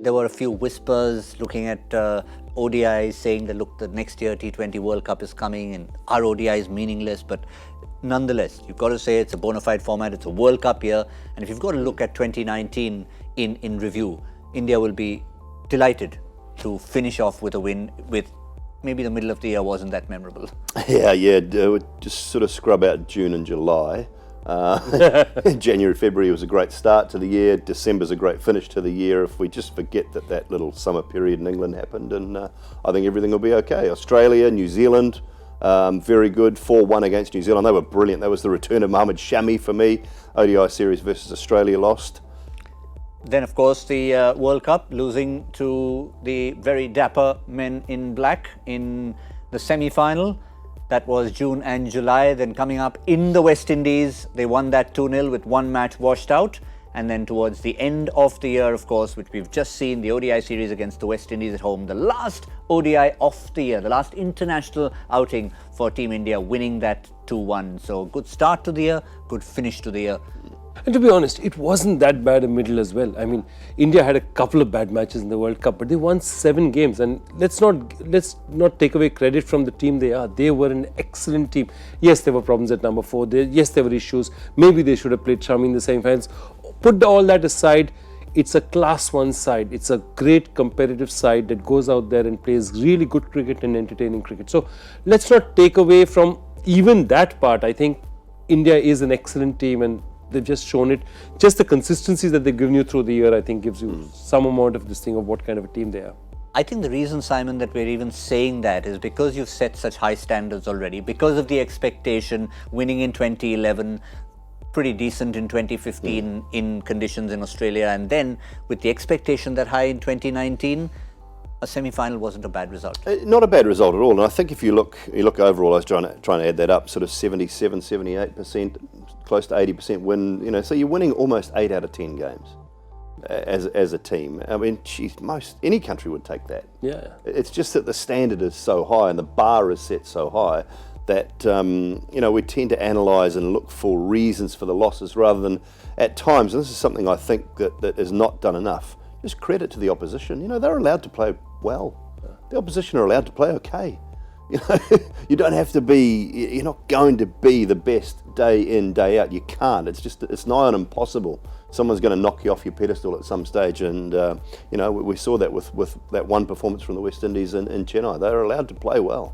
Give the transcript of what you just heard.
there were a few whispers looking at ODIs saying that, look, the next year T20 World Cup is coming and our ODI is meaningless. But nonetheless, you've got to say it's a bona fide format, it's a World Cup year. And if you've got to look at 2019 in review, India will be delighted to finish off with a win. With maybe the middle of the year wasn't that memorable. Yeah, just sort of scrub out June and July. January, February was a great start to the year. December's a great finish to the year. If we just forget that little summer period in England happened, and I think everything will be okay. Australia, New Zealand, very good. 4-1 against New Zealand. They were brilliant. That was the return of Mohammad Shami for me. ODI series versus Australia lost. Then, of course, the World Cup, losing to the very dapper men in black in the semi-final. That was June and July. Then coming up in the West Indies, they won that 2-0 with one match washed out. And then towards the end of the year, of course, which we've just seen, the ODI series against the West Indies at home, the last ODI of the year, the last international outing for Team India, winning that 2-1. So good start to the year, good finish to the year. And to be honest, it wasn't that bad a middle as well. I mean, India had a couple of bad matches in the World Cup, but they won 7 games. And let's not take away credit from the team they are. They were an excellent team. Yes, there were problems at number 4. Yes, there were issues. Maybe they should have played Shami in the semi-finals. Put all that aside, it's a class 1 side. It's a great competitive side that goes out there and plays really good cricket and entertaining cricket. So let's not take away from even that part. I think India is an excellent team, and they've just shown it. Just the consistency that they've given you through the year, I think, gives you some amount of this thing of what kind of a team they are. I think the reason, Simon, that we're even saying that is because you've set such high standards already, because of the expectation, winning in 2011, pretty decent in 2015 in conditions in Australia, and then with the expectation that high in 2019, a semi-final wasn't a bad result. Not a bad result at all. And I think if you look overall, I was trying to add that up, sort of 77, 78%, close to 80% win. So you're winning almost 8 out of 10 games as a team. I mean, geez, any country would take that. Yeah. It's just that the standard is so high and the bar is set so high that we tend to analyse and look for reasons for the losses rather than, at times, and this is something I think that is not done enough, just credit to the opposition. They're allowed to play well. The opposition are allowed to play okay. You don't have to be, you're not going to be the best day in, day out. You can't. It's nigh on impossible. Someone's going to knock you off your pedestal at some stage, and we saw that with that one performance from the West Indies in Chennai. They're allowed to play well.